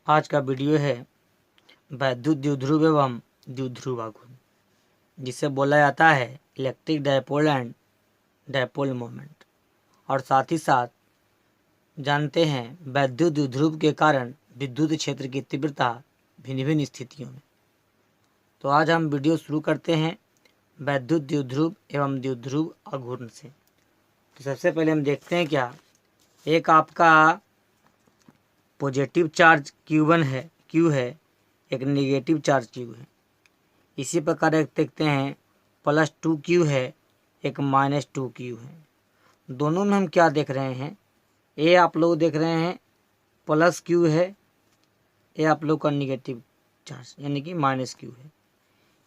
आज का वीडियो है वैद्युत द्विध्रुव एवं द्विध्रुव आघूर्ण, जिसे बोला जाता है electric dipole and dipole moment. और साथ ही साथ जानते हैं वैद्युत द्विध्रुव के कारण विद्युत क्षेत्र की तीव्रता भिन्न भिन्न स्थितियों में। तो आज हम वीडियो शुरू करते हैं वैद्युत द्विध्रुव एवं द्विध्रुव आघूर्ण से। तो सबसे पहले हम देखते हैं क्या एक आपका पॉजिटिव चार्ज Q1 है, Q है, एक नेगेटिव चार्ज Q है। इसी प्रकार एक देखते हैं +2Q है, एक -2Q है। दोनों में हम क्या देख रहे हैं, ये आप लोग देख रहे हैं +Q है, ये आप लोग का निगेटिव चार्ज यानी कि -Q है।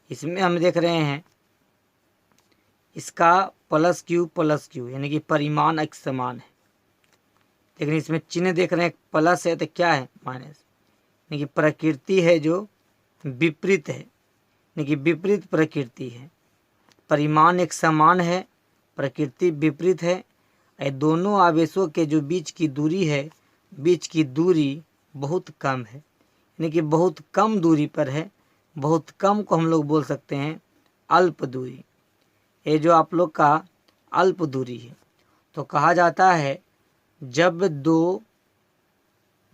इसमें हम देख रहे हैं इसका +Q यानी कि परिमाण एक समान है, लेकिन इसमें चिन्ह देख रहे हैं प्लस है तो क्या है माइनस, यानी कि प्रकृति है जो विपरीत है, यानी कि विपरीत प्रकृति है। परिमाण एक समान है, प्रकृति विपरीत है। ये दोनों आवेशों के जो बीच की दूरी है, बीच की दूरी बहुत कम है, यानी कि बहुत कम दूरी पर है। बहुत कम को हम लोग बोल सकते हैं अल्प दूरी। ये जो आप लोग का अल्प दूरी है, तो कहा जाता है जब दो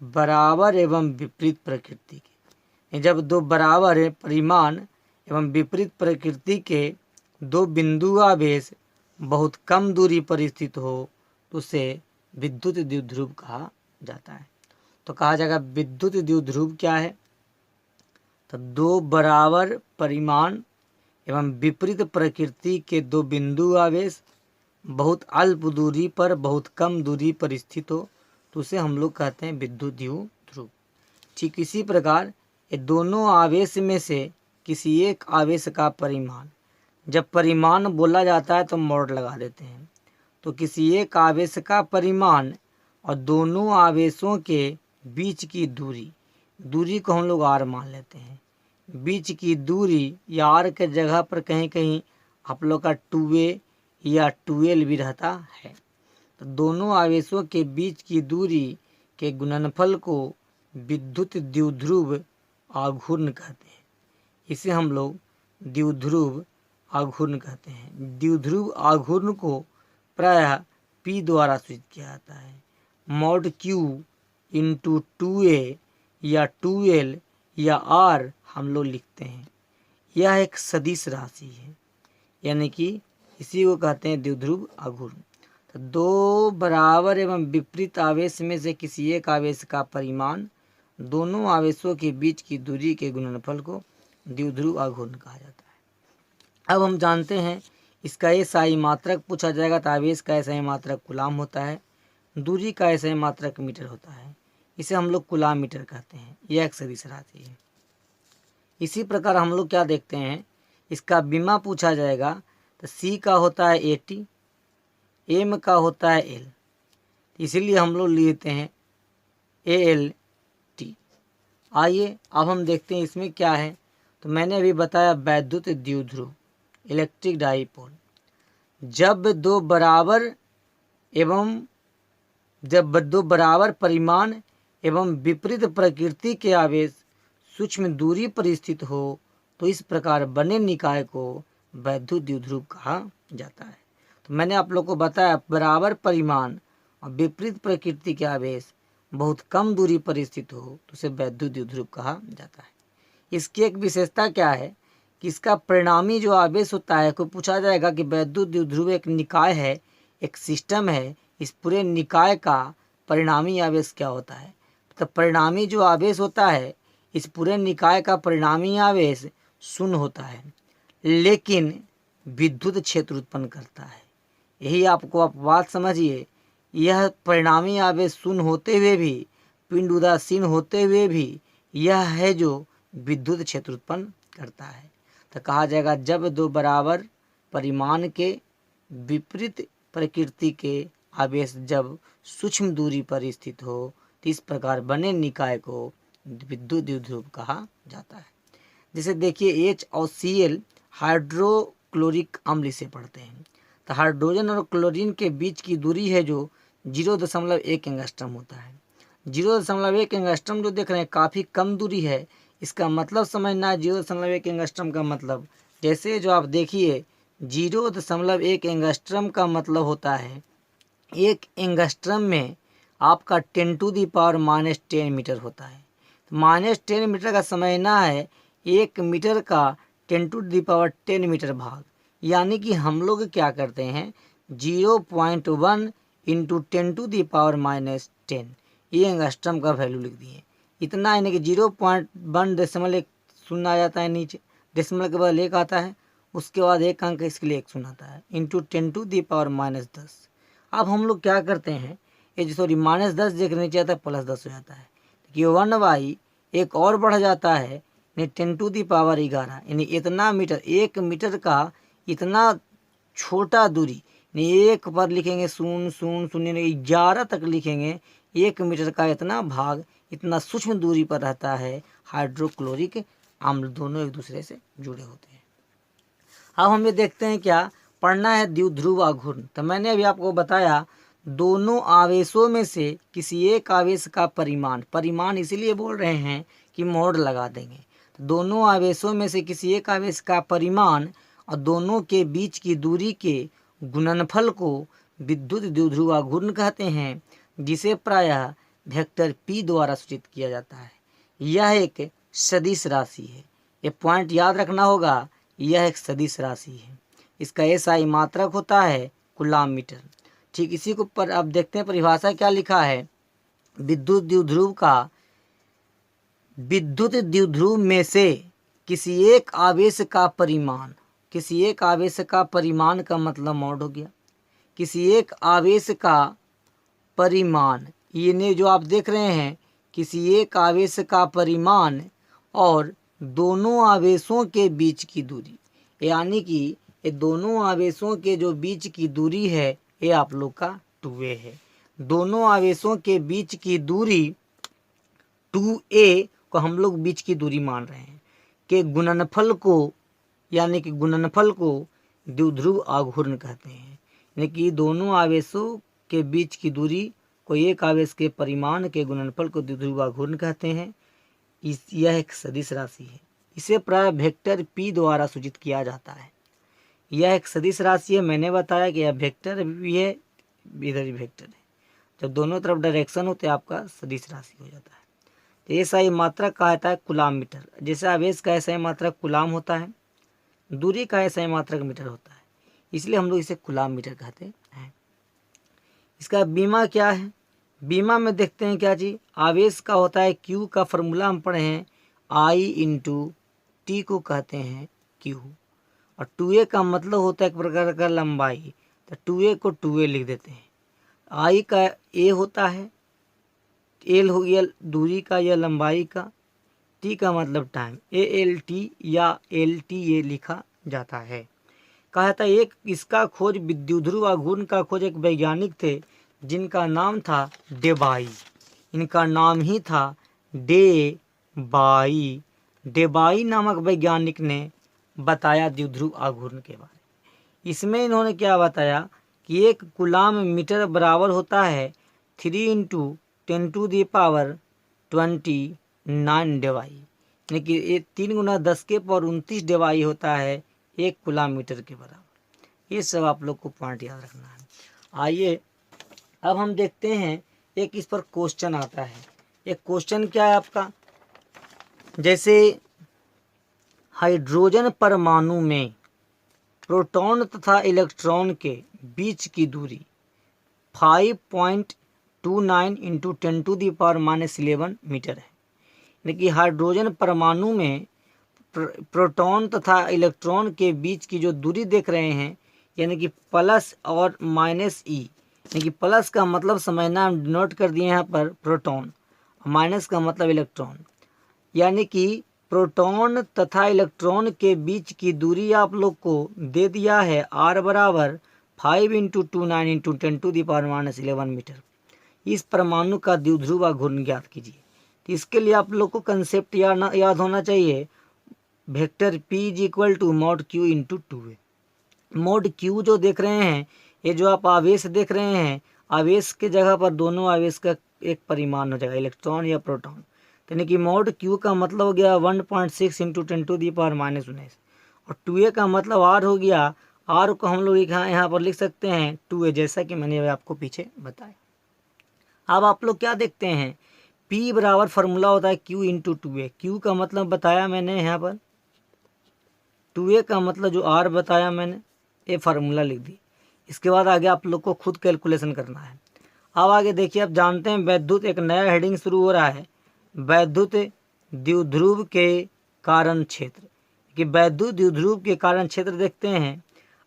बराबर एवं विपरीत प्रकृति के, जब दो बराबर है परिमाण एवं विपरीत प्रकृति के दो बिंदु आवेश बहुत कम दूरी पर स्थित हो तो उसे विद्युत द्विध्रुव कहा जाता है। तो कहा जाएगा विद्युत द्विध्रुव क्या है, तो दो बराबर परिमाण एवं विपरीत प्रकृति के दो बिंदु आवेश बहुत अल्प दूरी पर, बहुत कम दूरी पर स्थित हो तो उसे हम लोग कहते हैं विद्युत द्विध्रुव। ठीक इसी प्रकार ये दोनों आवेश में से किसी एक आवेश का परिमाण, जब परिमाण बोला जाता है तो मोड़ लगा देते हैं, तो किसी एक आवेश का परिमाण और दोनों आवेशों के बीच की दूरी, दूरी को हम लोग r मान लेते हैं। बीच की दूरी या r के जगह पर कहीं कहीं आप लोग का 2a या 2l भी रहता है। तो दोनों आवेशों के बीच की दूरी के गुणनफल को विद्युत द्विध्रुव आघूर्ण कहते हैं। इसे हम लोग द्विध्रुव आघूर्ण कहते हैं। द्विध्रुव आघूर्ण को प्रायः P द्वारा सूचित किया जाता है। मॉड Q इंटू 2a या 2l या r हम लोग लिखते हैं। यह एक सदिश राशि है, यानी कि इसी को कहते हैं द्विध्रुव आघूर्ण। तो दो बराबर एवं विपरीत आवेश में से किसी एक आवेश का परिमाण दोनों आवेशों के बीच की दूरी के गुणनफल को द्विध्रुव आघूर्ण कहा जाता है। अब हम जानते हैं इसका SI मात्रक पूछा जाएगा तो आवेश का SI मात्रक कूलाम होता है, दूरी का SI मात्रक मीटर होता है। इसे हम लोग कूलाम मीटर कहते हैं। यह एक सदिश राशि है। इसी प्रकार हम लोग क्या देखते हैं, इसका बीमा पूछा जाएगा तो C का होता है AT, M का होता है L, इसीलिए हम लोग लेते हैं ALT। आइए अब हम देखते हैं इसमें क्या है। तो मैंने अभी बताया वैद्युत द्विध्रुव इलेक्ट्रिक डाइपोल, जब दो बराबर परिमाण एवं विपरीत प्रकृति के आवेश सूक्ष्म दूरी पर स्थित हो तो इस प्रकार बने निकाय को वैद्युत द्विध्रुव कहा जाता है। तो मैंने आप लोग को बताया बराबर परिमाण और विपरीत प्रकृति के आवेश बहुत कम दूरी पर स्थित हो तो उसे वैद्युत द्विध्रुव कहा जाता है। इसकी एक विशेषता क्या है कि इसका परिणामी जो आवेश होता है को पूछा जाएगा कि वैद्युत द्विध्रुव एक निकाय है, एक सिस्टम है, इस पूरे निकाय का परिणामी आवेश क्या होता है। तो परिणामी जो आवेश होता है इस पूरे निकाय का परिणामी आवेश शून्य होता है, लेकिन विद्युत क्षेत्र उत्पन्न करता है। यही आपको आप बात समझिए, यह परिणामी आवेश शून्य होते हुए भी, पिंड उदासीन होते हुए भी यह है जो विद्युत क्षेत्र उत्पन्न करता है। तो कहा जाएगा जब दो बराबर परिमाण के विपरीत प्रकृति के आवेश जब सूक्ष्म दूरी पर स्थित हो तो इस प्रकार बने निकाय को विद्युत द्विध्रुव कहा जाता है। जैसे देखिए H और Cl हाइड्रोक्लोरिक अम्ल से पढ़ते हैं। तो हाइड्रोजन और क्लोरीन के बीच की दूरी है जो 0.1 एंगस्ट्रम होता है। 0.1 एंगस्ट्रम जो देख रहे हैं काफ़ी कम दूरी है। इसका मतलब समझना है 0.1 एंगस्ट्रम का मतलब, जैसे जो आप देखिए 0.1 एंगस्ट्रम का मतलब होता है 1 एंगस्ट्रम में आपका 10⁻⁻10 मीटर होता है। तो -10 मीटर का समझना है 1 मीटर का 10⁻10 मीटर भाग, यानी कि हम लोग क्या करते हैं 0.1 इंटू 10⁻10 ये एंगस्ट्रम का वैल्यू लिख दिए। इतना यानी कि 0.1 आ जाता है नीचे, डेसिमल के बाद 1 आता है, उसके बाद 1 अंक इसके लिए 1 आता है इंटू 10⁻10। अब हम लोग क्या करते हैं, ये सॉरी -10 देख नीचे आता है +10 हो जाता है, कि 1/, एक और बढ़ जाता है 10⁻11 यानी इतना मीटर, 1 मीटर का इतना छोटा दूरी, एक पर लिखेंगे 0.00 11 तक लिखेंगे, 1 मीटर का इतना भाग इतना सूक्ष्म दूरी पर रहता है। हाइड्रोक्लोरिक अम्ल दोनों एक दूसरे से जुड़े होते हैं। अब हम ये देखते हैं क्या पढ़ना है, द्विध्रुव आघूर्ण। तो मैंने अभी आपको बताया दोनों आवेशों में से किसी एक आवेश का परिमाण इसीलिए बोल रहे हैं कि मोड़ लगा देंगे। तो दोनों आवेशों में से किसी एक आवेश का परिमाण और दोनों के बीच की दूरी के गुणनफल को विद्युत द्विध्रुव आघूर्ण कहते हैं, जिसे प्रायः वेक्टर P द्वारा सूचित किया जाता है। यह एक सदिश राशि है, ये पॉइंट याद रखना होगा, यह एक सदिश राशि है। इसका SI मात्रक होता है कूलाम मीटर। ठीक इसी को पर अब देखते हैं परिभाषा क्या लिखा है। विद्युत द्विध्रुव में से किसी एक आवेश का परिमाण, किसी एक आवेश का परिमाण का मतलब मॉड हो गया, किसी एक आवेश का परिमाण, ये जो आप देख रहे हैं किसी एक आवेश का परिमाण और दोनों आवेशों के बीच की दूरी, यानी कि ये दोनों आवेशों के जो बीच की दूरी है ये आप लोग का 2a है। दोनों आवेशों के बीच की दूरी 2a को हम लोग बीच की दूरी मान रहे हैं कि गुणनफल को, यानी कि गुणनफल को द्विध्रुव आघूर्ण कहते हैं। यानी कि दोनों आवेशों के बीच की दूरी को एक आवेश के परिमाण के गुणनफल को द्विध्रुव आघूर्ण कहते हैं। यह एक सदिश राशि है, इसे प्राय वेक्टर P द्वारा सूचित किया जाता है। यह एक सदिश राशि है, मैंने बताया कि यह वेक्टर भी है, इधर भी वेक्टर है। जब दोनों तरफ डायरेक्शन होते हैं आपका सदिश राशि हो जाता है। तो SI मात्रक कहता है कूलाम मीटर। जैसे आवेश का SI मात्रक कूलाम होता है, दूरी का SI मात्रक मीटर होता है, इसलिए हम लोग इसे कूलाम मीटर कहते हैं। इसका बीमा क्या है, बीमा में देखते हैं क्या चीज़, आवेश का होता है Q का फॉर्मूला हम पढ़े हैं I × T को कहते हैं Q, और 2a का मतलब होता है एक प्रकार का लंबाई, तो 2a को 2a लिख देते हैं। I का a होता है, l हो गया दूरी का या लंबाई का, t का मतलब टाइम, ALT या LTA लिखा जाता है। कहा था एक इसका खोज विद्युध्रुव आघूर्ण का खोज एक वैज्ञानिक थे जिनका नाम था डेबाई। इनका नाम ही था डेबाई। डेबाई नामक वैज्ञानिक ने बताया द्विध्रुव आघूर्ण के बारे में। इसमें इन्होंने क्या बताया कि एक कूलाम मीटर बराबर होता है 3 × 10⁻29 डेबाई, यानी कि ये 3 × 10⁻29 डेबाई होता है एक कूलाम मीटर के बराबर। ये सब आप लोग को पॉइंट याद रखना है। आइए अब हम देखते हैं एक इस पर क्वेश्चन आता है। एक क्वेश्चन क्या है आपका, जैसे हाइड्रोजन परमाणु में प्रोटॉन तथा इलेक्ट्रॉन के बीच की दूरी 5.29 × 10⁻11 मीटर है। यानी कि हाइड्रोजन परमाणु में प्रोटॉन तथा इलेक्ट्रॉन के बीच की जो दूरी देख रहे हैं, यानी कि प्लस और -e, यानी कि प्लस का मतलब समझना हम नोट कर दिए यहाँ पर प्रोटॉन, माइनस का मतलब इलेक्ट्रॉन, यानी कि प्रोटॉन तथा इलेक्ट्रॉन के बीच की दूरी आप लोग को दे दिया है r बराबर 5 × 29 × 10⁻11 मीटर। इस परमाणु का द्विध्रुव आघूर्ण ज्ञात कीजिए। तो इसके लिए आप लोग को कंसेप्ट याद होना चाहिए, vector P = mod Q × 2a। Mode Q जो देख रहे हैं, ये जो आप आवेश देख रहे हैं, आवेश के जगह पर दोनों आवेश का एक परिमाण हो जाएगा, इलेक्ट्रॉन या प्रोटॉन। तो यानी कि मॉड Q का मतलब हो गया 1.6 इंटू 10⁻⁻⁻। और 2a का मतलब R हो गया, R को हम लोग यहाँ पर लिख सकते हैं 2a, जैसा कि मैंने आपको पीछे बताया। अब आप लोग क्या देखते हैं, P बराबर फार्मूला होता है Q इंटू 2a। Q का मतलब बताया मैंने यहाँ पर, 2a का मतलब जो R बताया मैंने, ये फार्मूला लिख दी। इसके बाद आगे आप लोग को खुद कैलकुलेशन करना है। अब आगे देखिए, आप जानते हैं वैद्युत, एक नया हेडिंग शुरू हो रहा है, वैद्युत द्विध्रुव के कारण क्षेत्र। कि वैद्युत द्विध्रुव के कारण क्षेत्र देखते हैं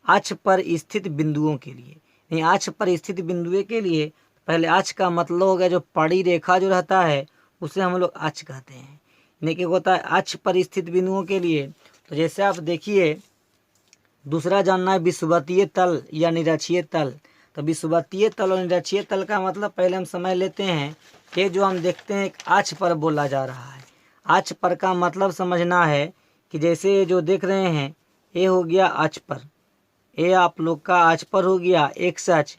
अक्ष पर स्थित बिंदुओं के लिए। नहीं, अक्ष पर स्थित बिंदुओं के लिए पहले अक्ष का मतलब हो गया जो पड़ी रेखा जो रहता है उसे हम लोग अक्ष कहते हैं। नहीं क्या होता है अक्ष पर स्थित बिंदुओं के लिए। तो जैसे आप देखिए, दूसरा जानना है विषुवतीय तल या निरक्षीय तल। तो विषुवतीय तल और निरक्षीय तल का मतलब पहले हम समझ लेते हैं कि जो हम देखते हैं एक अक्ष पर बोला जा रहा है। अक्ष पर का मतलब समझना है कि जैसे जो देख रहे हैं ये हो गया अक्ष पर, ये आप लोग का अक्ष पर हो गया एक्स अक्ष।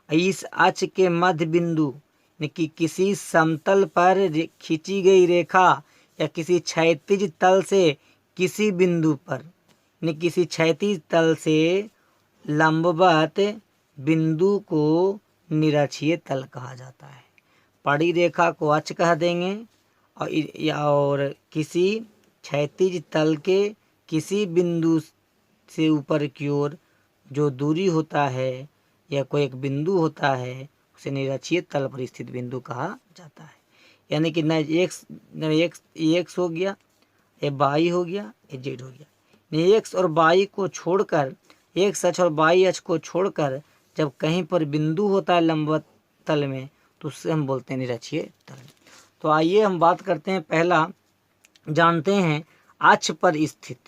इस अक्ष के मध्य बिंदु कि किसी समतल पर खींची गई रेखा या किसी क्षैतिज तल से किसी बिंदु पर, किसी क्षैतिज तल से लंबवत बिंदु को निरक्षीय तल कहा जाता है। पड़ी रेखा को अक्ष कह देंगे और किसी क्षैतिज तल के किसी बिंदु से ऊपर की ओर जो दूरी होता है या कोई एक बिंदु होता है उसे निरक्षीय तल पर स्थित बिंदु कहा जाता है। यानी कि न एक्स हो गया, ये वाई हो गया, ये जेड हो गया। एक्स और वाई को छोड़कर, एक्स अक्ष और वाई अक्ष को छोड़कर जब कहीं पर बिंदु होता है लंबवत तल में तो उससे हम बोलते हैं निरक्षीय तल। तो आइए हम बात करते हैं, पहला जानते हैं अक्ष पर स्थित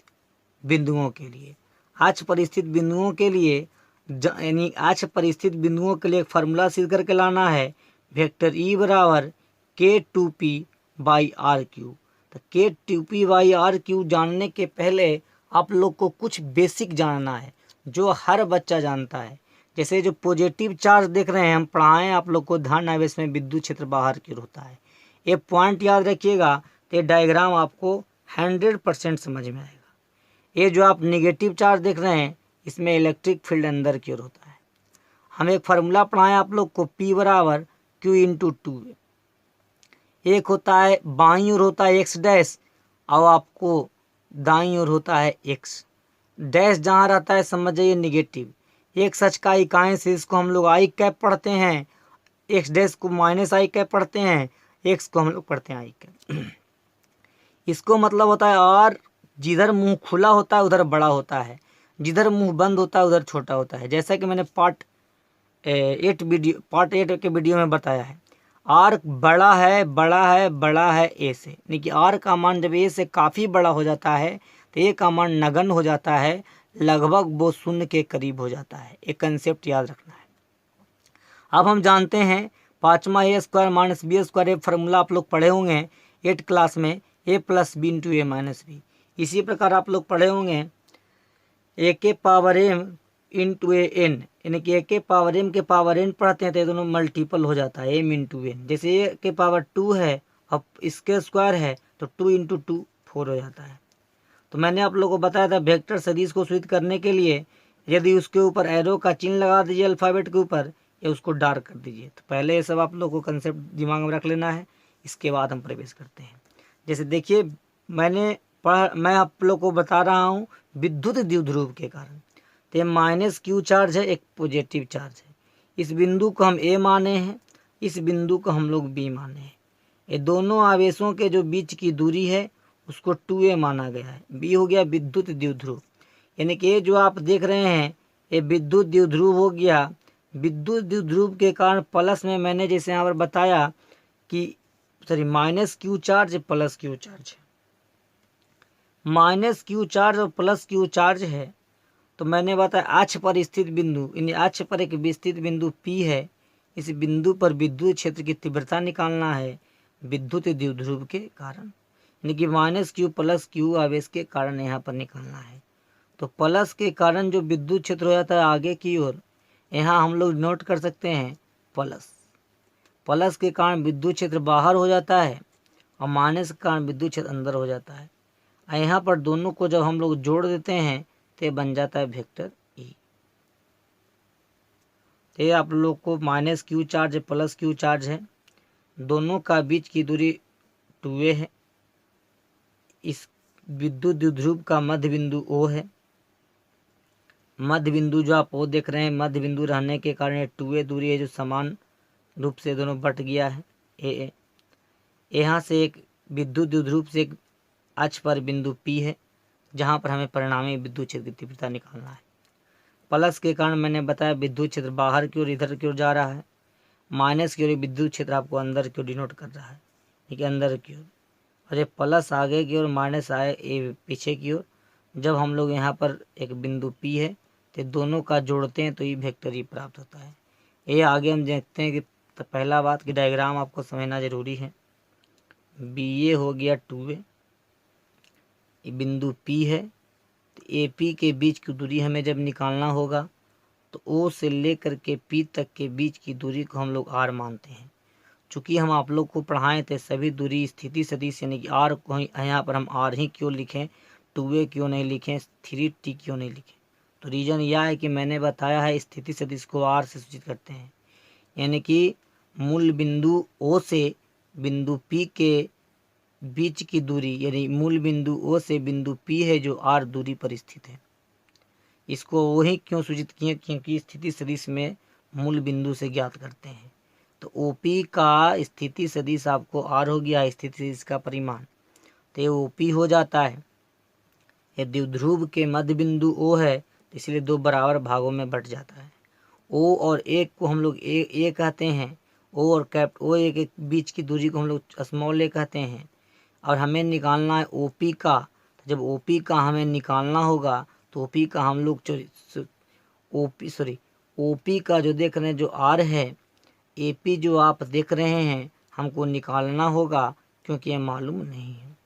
बिंदुओं के लिए। अक्ष पर स्थित बिंदुओं के लिए यानी अक्ष पर स्थित बिंदुओं के लिए एक फार्मूला सिद्ध करके लाना है, वेक्टर E बराबर K2P/R3। तो K2P/R3 जानने के पहले आप लोग को कुछ बेसिक जानना है जो हर बच्चा जानता है। जैसे जो पॉजिटिव चार्ज देख रहे हैं हम पढ़ाएं आप लोग को, धन आवेश में विद्युत क्षेत्र बाहर की ओर होता है। ये पॉइंट याद रखिएगा, तो ये डायग्राम आपको 100% समझ में आएगा। ये जो आप नेगेटिव चार्ज देख रहे हैं इसमें इलेक्ट्रिक फील्ड अंदर की ओर होता है। हम एक फार्मूला पढ़ाएं आप लोग को, P बराबर Q इंटू 2। एक होता है बाईं ओर होता है एक्स डैश और आपको दाईं ओर होता है एक्स डैश। जहाँ रहता है समझ जाइए निगेटिव। एक्स अक्ष का इकाई से इसको हम लोग आई कैप पढ़ते हैं, एक्स डैश को माइनस आई कैप पढ़ते हैं, एक्स को हम लोग पढ़ते हैं आई कैप। इसको मतलब होता है और जिधर मुंह खुला होता है उधर बड़ा होता है, जिधर मुंह बंद होता है उधर छोटा होता है। जैसा कि मैंने पार्ट 8 के वीडियो में बताया है, आर बड़ा है ए से, यानी कि आर का मान जब ए से काफ़ी बड़ा हो जाता है तो ए का मान नगण्य हो जाता है, लगभग वो शून्य के करीब हो जाता है। एक कंसेप्ट याद रखना है। अब हम जानते हैं पाँचवा A² - B², ये फार्मूला आप लोग पढ़े होंगे 8 क्लास में, A+B इंटू A-B। इसी प्रकार आप लोग पढ़े होंगे A⁴M इंटू AN, यानी कि A⁴M के पावर n पढ़ते हैं तो ये दोनों मल्टीपल हो जाता है m इंटू n। जैसे A⁴2 है और इसके स्क्वायर है तो 2 इंटू 2 4 हो जाता है। तो मैंने आप लोगों को बताया था वेक्टर सदिश को सिद्ध करने के लिए यदि उसके ऊपर एरो का चिन्ह लगा दीजिए अल्फ़ाबेट के ऊपर या उसको डार्क कर दीजिए। तो पहले ये सब आप लोगों को कंसेप्ट दिमाग में रख लेना है, इसके बाद हम प्रवेश करते हैं। जैसे देखिए मैं आप लोग को बता रहा हूँ विद्युत द्विध्रुव के कारण, तो ये -Q चार्ज है, एक पॉजिटिव चार्ज है। इस बिंदु को हम A माने हैं, इस बिंदु को हम लोग B माने हैं। ये दोनों आवेशों के जो बीच की दूरी है उसको 2a माना गया है। B हो गया विद्युत द्विध्रुव, यानी कि ये जो आप देख रहे हैं ये विद्युत द्विध्रुव हो गया। विद्युत द्विध्रुव के कारण प्लस में मैंने जैसे यहाँ पर बताया कि -Q चार्ज +Q चार्ज है, -Q चार्ज और +Q चार्ज है। तो मैंने बताया अक्ष पर स्थित बिंदु, यानी अक्ष पर एक स्थित बिंदु P है, इस बिंदु पर विद्युत क्षेत्र की तीव्रता निकालना है विद्युत द्विध्रुव के कारण, यानी कि -Q +Q आवेश के कारण यहाँ पर निकालना है। तो प्लस के कारण जो विद्युत क्षेत्र हो जाता है आगे की ओर, यहाँ हम लोग नोट कर सकते हैं प्लस। प्लस के कारण विद्युत क्षेत्र बाहर हो जाता है और माइनस के कारण विद्युत क्षेत्र अंदर हो जाता है। यहाँ पर दोनों को जब हम लोग जोड़ देते हैं तो ये बन जाता है वेक्टर ई। तो ये आप लोग को माइनस क्यू चार्ज है, प्लस क्यू चार्ज है, दोनों का बीच की दूरी 2a है। इस विद्युत द्विध्रुव का मध्य बिंदु O है। मध्य बिंदु जो आप O देख रहे हैं, मध्य बिंदु रहने के कारण ये 2a दूरी है जो समान रूप से दोनों बट गया है ए। यहाँ से एक विद्युत द्विध्रुव से एक अक्ष पर बिंदु P है जहाँ पर हमें परिणामी विद्युत क्षेत्र की तीव्रता निकालना है। प्लस के कारण मैंने बताया विद्युत क्षेत्र बाहर की ओर इधर की ओर जा रहा है, माइनस की ओर विद्युत क्षेत्र आपको अंदर की ओर डिनोट कर रहा है, ठीक है, अंदर की ओर। और ये प्लस आगे की ओर, माइनस आए ए पीछे की ओर। जब हम लोग यहाँ पर एक बिंदु P है तो दोनों का जोड़ते हैं तो ये वेक्टर ई प्राप्त होता है। ये आगे हम देखते हैं कि तो पहला बात कि डायग्राम आपको समझना जरूरी है। BA हो गया 2a, ये बिंदु P है, तो AP के बीच की दूरी हमें जब निकालना होगा तो O से लेकर के P तक के बीच की दूरी को हम लोग R मानते हैं। चूँकि हम आप लोग को पढ़ाएं थे सभी दूरी स्थिति सदिश यानी कि R को यहाँ पर हम R ही क्यों लिखें, 2a क्यों नहीं लिखें, 3t क्यों नहीं लिखें। तो रीज़न यह है कि मैंने बताया है स्थिति सदिश को R से सूचित करते हैं, यानी कि मूल बिंदु O से बिंदु P के बीच की दूरी, यानी मूल बिंदु O से बिंदु P है जो R दूरी पर स्थित है। इसको वही क्यों सूचित किए, क्योंकि स्थिति सदिश में मूल बिंदु से ज्ञात करते हैं। तो OP का स्थिति सदिश आपको R हो गया, स्थिति सदिश का परिमाण, तो ये OP हो जाता है। ये द्विध्रुव के मध्य बिंदु O है तो इसलिए दो बराबर भागों में बट जाता है। O और A को हम लोग A कहते हैं, O और O के बीच की दूरी को हम लोग स्मॉल a कहते हैं। और हमें निकालना है OP का, तो जब OP का हमें निकालना होगा तो OP का हम लोग OP का जो देख रहे हैं जो R है, AP जो आप देख रहे हैं हमको निकालना होगा, क्योंकि ये मालूम नहीं है।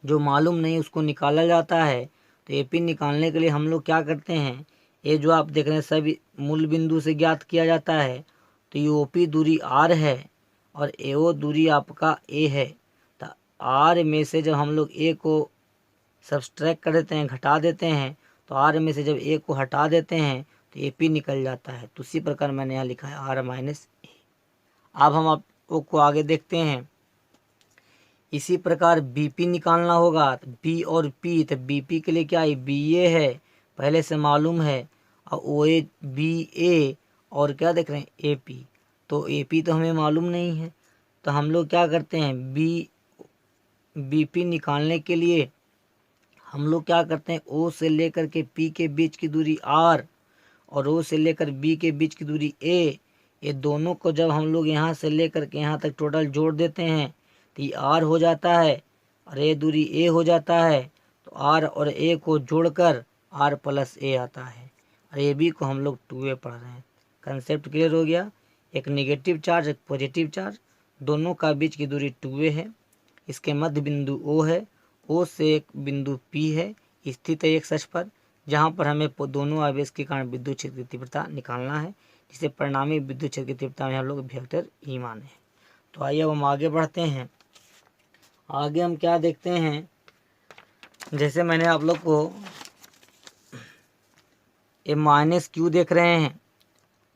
जो मालूम नहीं उसको निकाला जाता है। तो AP निकालने के लिए हम लोग क्या करते हैं, ये जो आप देख रहे हैं सभी मूल बिंदु से ज्ञात किया जाता है। तो ये OP दूरी R है और AO दूरी आपका A है। तो R में से जब हम लोग A को सब्सट्रैक्ट कर देते हैं, घटा देते हैं, तो R में से जब A को हटा देते हैं तो AP निकल जाता है। तो उसी प्रकार मैंने यहाँ लिखा है R माइनस A। अब हम आपको को आगे देखते हैं। इसी प्रकार BP निकालना होगा, तो B और P, तो BP के लिए क्या है, BA है पहले से मालूम है, और OA BA और क्या देख रहे हैं AP। तो AP तो हमें मालूम नहीं है, तो हम लोग क्या करते हैं BP निकालने के लिए हम लोग क्या करते हैं, O से लेकर के P के बीच की दूरी R और O से लेकर B के बीच की दूरी A, ये दोनों को जब हम लोग यहाँ से लेकर के यहाँ तक टोटल जोड़ देते हैं तो ये R हो जाता है और ये दूरी A हो जाता है। तो R और A को जोड़कर R प्लस A आता है, और AB को हम लोग 2A पढ़ रहे हैं। कंसेप्ट क्लियर हो गया। एक नेगेटिव चार्ज एक पॉजिटिव चार्ज, दोनों का बीच की दूरी 2A है, इसके मध्य बिंदु O है, O से एक बिंदु P है, स्थित है एक अक्ष पर, जहाँ पर हमें दोनों आवेश के कारण विद्युत क्षेत्र की तीव्रता निकालना है, जिसे परिणामी विद्युत क्षेत्र की तीव्रता में हम लोग वेक्टर ई माने हैं। तो आइए अब हम आगे बढ़ते हैं। आगे हम क्या देखते हैं, जैसे मैंने आप लोग को ये माइनस क्यू देख रहे हैं,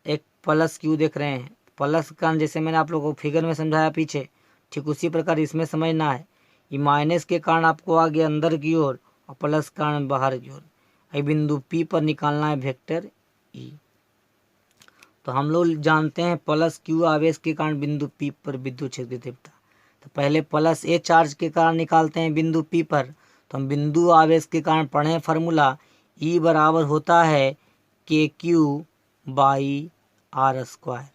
एक प्लस क्यू देख रहे हैं। प्लस का जैसे मैंने आप लोगों को फिगर में समझाया पीछे, ठीक उसी प्रकार इसमें समझना है। ये माइनस के कारण आपको आगे अंदर की ओर और प्लस के कारण बाहर की ओर। ये बिंदु P पर निकालना है वेक्टर ई। तो हम लोग जानते हैं प्लस क्यू आवेश के कारण बिंदु P पर विद्युत क्षेत्र की तीव्रता। तो पहले प्लस A चार्ज के कारण निकालते हैं बिंदु P पर। तो हम बिंदु आवेश के कारण पढ़े फार्मूला E बराबर होता है KQ/R²।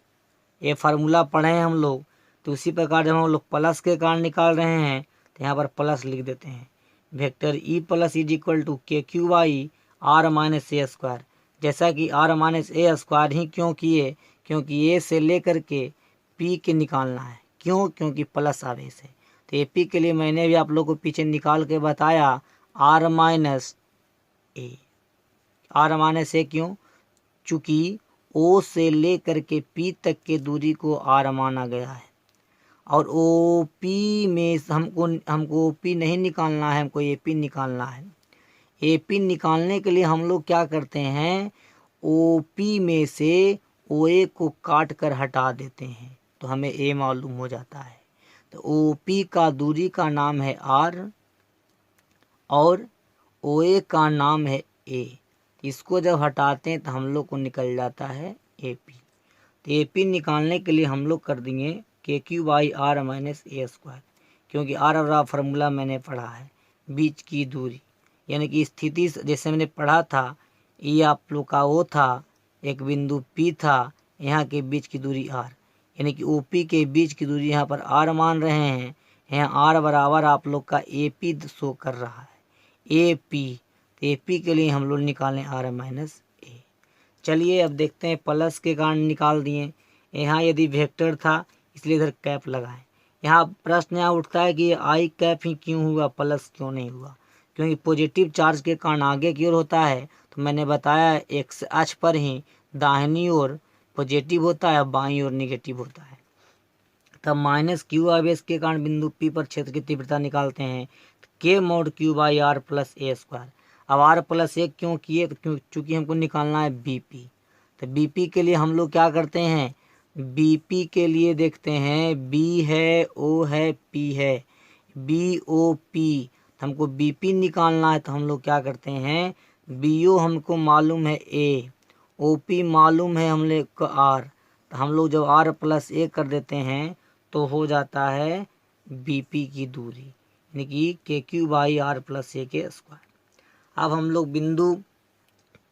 ये फार्मूला पढ़े हैं हम लोग। तो उसी प्रकार जब हम लोग प्लस के कारण निकाल रहे हैं तो यहाँ पर प्लस लिख देते हैं। Vector E plus is equal to KQ/R-A²। जैसा कि R-A² ही क्यों किए, क्योंकि A से लेकर के P के निकालना है। क्यों, क्योंकि प्लस आवेश है। तो AP के लिए मैंने भी आप लोग को पीछे निकाल के बताया R-A। R-A क्यों, चूँकि ओ से लेकर के पी तक के दूरी को आर माना गया है। और ओ पी में हमको ओ पी नहीं निकालना है, हमको ए पी निकालना है। ए पी निकालने के लिए हम लोग क्या करते हैं, ओ पी में से ओ ए को काट कर हटा देते हैं तो हमें ए मालूम हो जाता है। तो ओ पी का दूरी का नाम है आर और ओ ए का नाम है ए। इसको जब हटाते हैं तो हम लोग को निकल जाता है ए पी। तो ए पी निकालने के लिए हम लोग कर देंगे K Q by R minus A square, क्योंकि आर और फार्मूला मैंने पढ़ा है, बीच की दूरी यानी कि स्थिति जैसे मैंने पढ़ा था, ये आप लोग का ओ था, एक बिंदु पी था, यहाँ के बीच की दूरी आर, यानी कि ओ पी के बीच की दूरी यहाँ पर आर मान रहे हैं। यहाँ आर बराबर आप लोग का ए पी शो कर रहा है, ए पी। तो ए पी के लिए हम लोग निकालें आर माइनस ए। चलिए अब देखते हैं, प्लस के कारण निकाल दिए। यहाँ यदि वेक्टर था इसलिए इधर कैप लगाएं। यहाँ प्रश्न यहाँ उठता है कि आई कैप ही क्यों हुआ, प्लस क्यों नहीं हुआ, क्योंकि पॉजिटिव चार्ज के कारण आगे की ओर होता है। तो मैंने बताया एक्स अक्ष पर ही दाहिनी ओर पॉजिटिव होता है, बाईं ओर निगेटिव होता है। तब माइनस क्यू आवेश के कारण बिंदु पी पर क्षेत्र की तीव्रता निकालते हैं, K mod Q by R plus A square. अब आर प्लस ए क्यों किए, तो चूँकि हमको निकालना है बी पी। तो बी पी के लिए हम लोग क्या करते हैं, बी पी के लिए देखते हैं, बी है, ओ है, पी है, बी ओ पी। हमको बी पी निकालना है तो हम लोग क्या करते हैं, बी ओ हमको मालूम है ए, ओ पी मालूम है हम लोग को आर। तो हम लोग जब आर प्लस ए कर देते हैं तो हो जाता है बी पी की दूरी, यानी कि के क्यू बाई आर प्लस ए के स्क्वायर। अब हम लोग बिंदु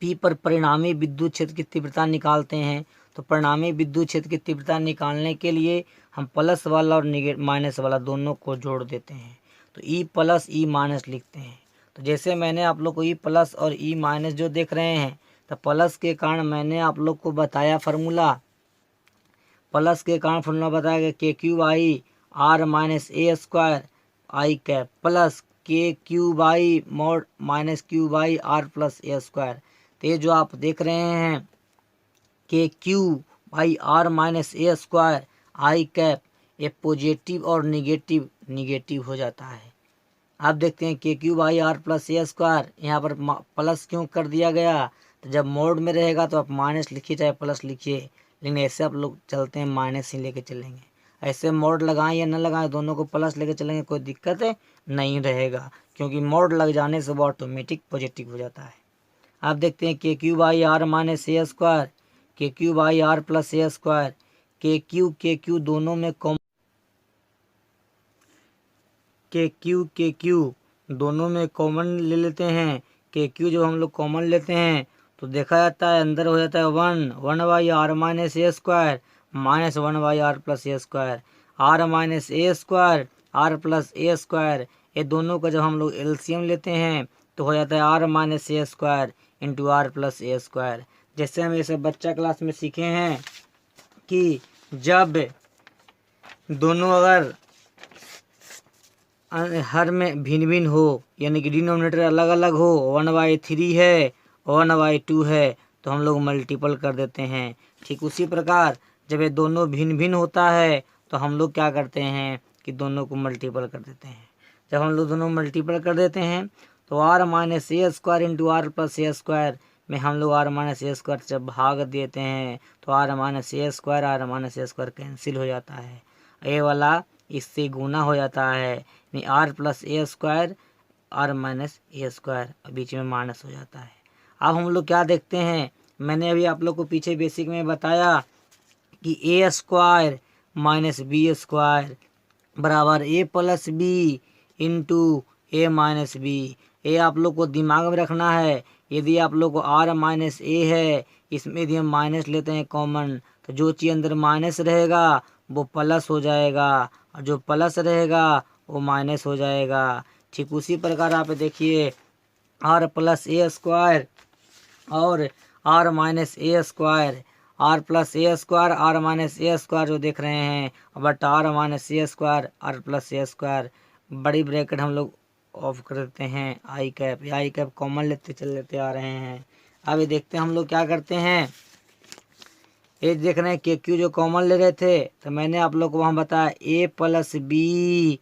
पी पर परिणामी विद्युत क्षेत्र की तीव्रता निकालते हैं। तो परिणामी विद्युत क्षेत्र की तीव्रता निकालने के लिए हम प्लस वाला और माइनस वाला दोनों को जोड़ देते हैं। तो ई प्लस ई माइनस लिखते हैं। तो जैसे मैंने आप लोग को ई प्लस और ई माइनस जो देख रहे हैं, तो प्लस के कारण मैंने आप लोग को बताया फार्मूला, प्लस के कारण फार्मूला बताया गया K Q by R minus A square I cap plus K Q by mod minus Q by R plus A square. तो ये जो आप देख रहे हैं K Q by R minus A square I cap, ये पॉजिटिव और negative हो जाता है। आप देखते हैं K Q by R plus A square, यहाँ पर प्लस क्यों कर दिया गया, तो जब मोड में रहेगा तो आप माइनस लिखिए चाहे प्लस लिखिए, लेकिन ऐसे आप लोग चलते हैं माइनस ही लेके चलेंगे। ऐसे मोड लगाएं या न लगाएं, दोनों को प्लस लेके चलेंगे, कोई दिक्कत नहीं रहेगा, क्योंकि मोड लग जाने से वो ऑटोमेटिक पॉजिटिव हो जाता है। आप देखते हैं K Q by R minus A square, K Q by R plus A square, K Q दोनों में के क्यू दोनों में कॉमन ले लेते हैं। के क्यू जब हम लोग कॉमन लेते हैं तो देखा जाता है अंदर हो जाता है one by R minus A square minus one by R plus A square, R minus A square R plus A square. ये दोनों का जब हम लोग एलसीएम लेते हैं तो हो जाता है R minus A square into R plus A square. जैसे हम ये सब बच्चा क्लास में सीखे हैं कि जब दोनों अगर हर में भिन्न भिन्न हो, यानी कि डिनोमिनेटर अलग अलग हो, 1/3 है 1/2 है, तो हम लोग मल्टीपल कर देते हैं। ठीक उसी प्रकार जब ये दोनों भिन्न भिन्न होता है तो हम लोग क्या करते हैं कि दोनों को मल्टीपल कर देते हैं। जब हम लोग दोनों मल्टीपल कर देते हैं तो R minus A square into R plus A square में हम लोग आर माइनस ए स्क्वायर जब भाग देते हैं तो R minus A square cancel हो जाता है, ए वाला इससे गुना हो जाता है, यानी R plus A square R minus A square, बीच में माइनस हो जाता है। अब हम लोग क्या देखते हैं, मैंने अभी आप लोग को पीछे बेसिक में बताया कि ए स्क्वायर माइनस बी स्क्वायर बराबर ए प्लस बी इंटू ए माइनस बी। ये आप लोग को दिमाग में रखना है। यदि आप लोग को आर माइनस ए है, इसमें यदि हम माइनस लेते हैं कॉमन, तो जो चीज़ अंदर माइनस रहेगा वो प्लस हो जाएगा और जो प्लस रहेगा वो माइनस हो जाएगा। ठीक उसी प्रकार आप देखिए आर प्लस ए स्क्वायर और R minus A square, R plus A square R minus A square जो देख रहे हैं, but R minus A square R plus A square, बड़ी ब्रैकेट हम लोग ऑफ कर देते हैं, आई कैप कॉमन लेते आ रहे हैं। अब ये देखते हैं हम लोग क्या करते हैं ये देख रहे हैं के क्यू जो कॉमन ले रहे थे, तो मैंने आप लोग को वहाँ बताया ए प्लस बी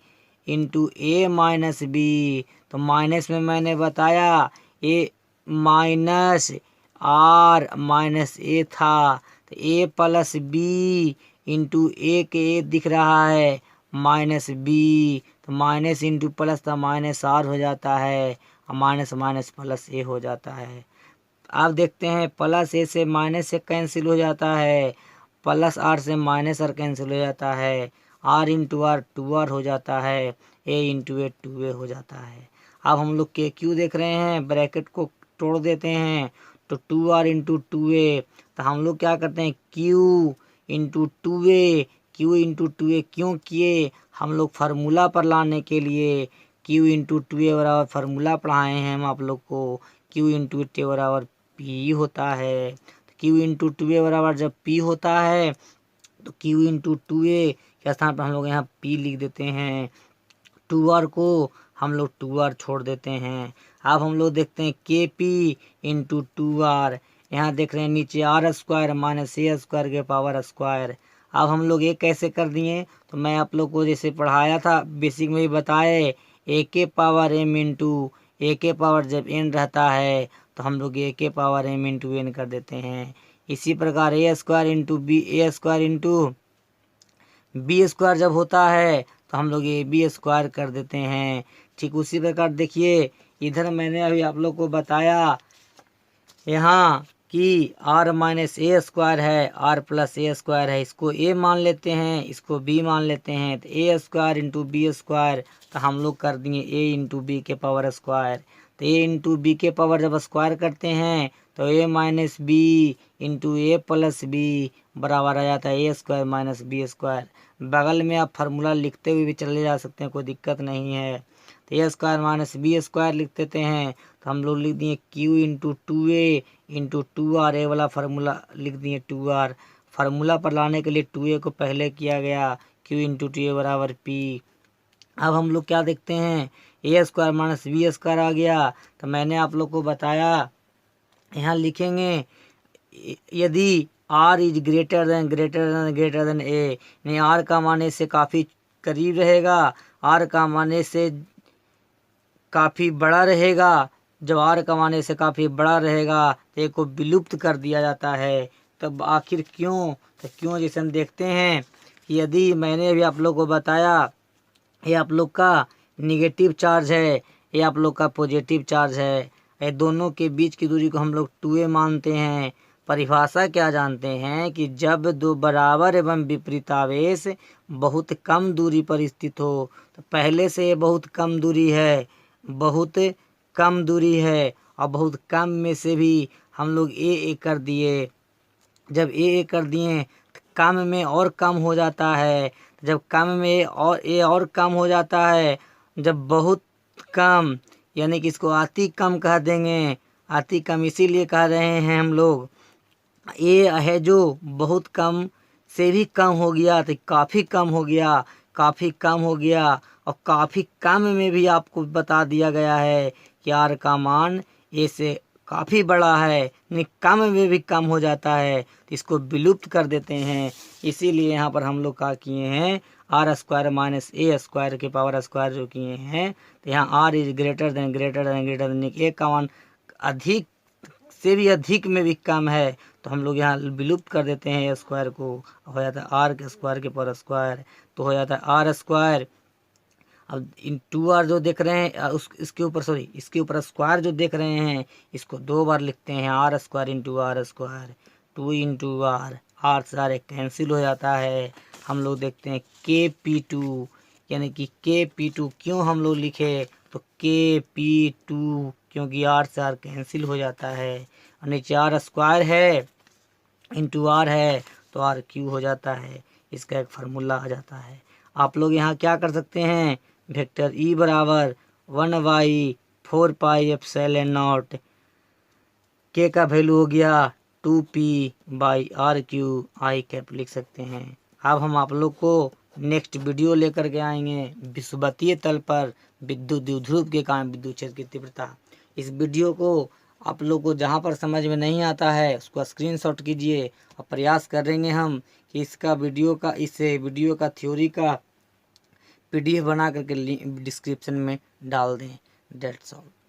इंटू ए माइनस बी। तो माइनस में मैंने बताया ए माइनस आर माइनस ए था, तो ए प्लस बी इंटू ए के ए दिख रहा है माइनस बी, तो माइनस इंटू प्लस था माइनस आर हो जाता है, और माइनस माइनस प्लस ए हो जाता है। आप देखते हैं प्लस ए से माइनस से कैंसिल हो जाता है, प्लस आर से माइनस आर कैंसिल हो जाता है, R into R two R हो जाता है, ए इंटू ए टू ए हो जाता है। अब हम लोग के क्यू देख रहे हैं, ब्रैकेट को तोड़ देते हैं तो टू आर इंटू टू ए, तो हम लोग क्या करते हैं क्यू इंटू टू ए, क्यू इंटू टू ए क्यों किए, हम लोग फार्मूला पर लाने के लिए क्यू इंटू टू ए बराबर फार्मूला पढ़ाए हैं हम आप लोग को, क्यू इंटू टी बराबर पी होता है। तो क्यू इंटू टू ए बराबर जब पी होता है तो क्यू इंटू टू ए के स्थान पर हम लोग यहाँ पी लिख देते हैं, टू आर को हम लोग टू आर छोड़ देते हैं। अब हम लोग देखते हैं के पी इंटू टू आर, यहाँ देख रहे हैं नीचे R square minus A square के पावर स्क्वायर। अब हम लोग ये कैसे कर दिए, तो मैं आप लोग को जैसे पढ़ाया था बेसिक में ही बताए, ए के पावर एम इंटू ए के पावर जब एन रहता है तो हम लोग ए के पावर एम इंटू एन कर देते हैं। इसी प्रकार ए स्क्वायर इंटू बी, ए स्क्वायर इंटू बी स्क्वायर जब होता है तो हम लोग ए बी स्क्वायर कर देते हैं। ठीक उसी प्रकार देखिए इधर मैंने अभी आप लोग को बताया यहाँ कि आर माइनस ए स्क्वायर है, आर प्लस ए स्क्वायर है, इसको ए मान लेते हैं, इसको बी मान लेते हैं, तो A square into B square, तो हम लोग कर दिए ए इंटू बी के पावर स्क्वायर। तो ए इंटू बी के पावर जब स्क्वायर करते हैं तो ए माइनस बी इंटू ए प्लस बी बराबर आ जाता है ए स्क्वायर माइनस बी स्क्वायर। बगल में आप फार्मूला लिखते हुए भी चले जा सकते हैं, कोई दिक्कत नहीं है। तो A square minus B square लिख देते हैं, तो हम लोग लिख दिए Q into two A into two R, A वाला फार्मूला लिख दिए टू आर। फार्मूला पर लाने के लिए टू ए को पहले किया गया, क्यू इंटू टू ए बराबर पी। अब हम लोग क्या देखते हैं ए स्क्वायर माइनस बी स्क्वायर आ गया, तो मैंने आप लोग को बताया यहाँ लिखेंगे यदि आर इज ग्रेटर देन ए, यानी आर का मान से काफ़ी करीब रहेगा, आर का मान से काफ़ी बड़ा रहेगा, जब आर का मान से काफ़ी बड़ा रहेगा तो ए को विलुप्त कर दिया जाता है। तब आखिर क्यों, तो क्यों जैसे हम देखते हैं कि यदि मैंने अभी आप लोग को बताया ये आप लोग का निगेटिव चार्ज है, ये आप लोग का पॉजिटिव चार्ज है, ये दोनों के बीच की दूरी को हम लोग 2a मानते हैं। परिभाषा क्या जानते हैं कि जब दो बराबर एवं विपरीत आवेश बहुत कम दूरी पर स्थित हो, तो पहले से ये बहुत कम दूरी है, बहुत कम दूरी है, और बहुत कम में से भी हम लोग ए कर दिए। जब ए कर दिए तो कम में और कम हो जाता है, जब कम में और ए और कम हो जाता है, जब बहुत कम यानी कि इसको अति कम कह देंगे, अति कम इसीलिए कह रहे हैं हम लोग। ए है जो बहुत कम से भी कम हो गया तो काफ़ी कम हो गया, काफ़ी कम हो गया, और काफ़ी कम में भी आपको बता दिया गया है कि आर का मान ए से काफ़ी बड़ा है, नहीं कम में भी कम हो जाता है, तो इसको विलुप्त कर देते हैं। इसीलिए यहाँ पर हम लोग क्या किए हैं R square minus A square के पावर स्क्वायर जो किए हैं, तो यहाँ R is greater than A का मान अधिक से भी अधिक में भी कम है, तो हम लोग यहाँ विलुप्त कर देते हैं ए स्क्वायर को, हो जाता है आर के स्क्वायर के पावर स्क्वायर, तो हो जाता है आर स्क्वायर। अब इन टू आर जो देख रहे हैं इसके ऊपर स्क्वायर जो देख रहे हैं इसको दो बार लिखते हैं, R square into R square, two into R, R सारे कैंसिल हो जाता है। हम लोग देखते हैं के पी टू, यानी कि के पी टू क्यों हम लोग लिखे, तो के पी टू क्योंकि आर से आर कैंसिल हो जाता है, और नीचे आर स्क्वायर है इंटू आर है तो आर क्यू हो जाता है, इसका एक फार्मूला आ जाता है। आप लोग यहाँ क्या कर सकते हैं, वेक्टर ई बराबर 1/4πε0, के का वैल्यू हो गया 2p/r³ आई कैप लिख सकते हैं। अब हम आप लोग को नेक्स्ट वीडियो लेकर के आएंगे विषुवतीय तल पर विद्युत द्विध्रुव के कारण विद्युत क्षेत्र की तीव्रता। इस वीडियो को आप लोग को जहाँ पर समझ में नहीं आता है उसको स्क्रीनशॉट कीजिए और प्रयास करेंगे हम कि इस वीडियो का थ्योरी का PDF बना करके डिस्क्रिप्शन में डाल दें। That's all.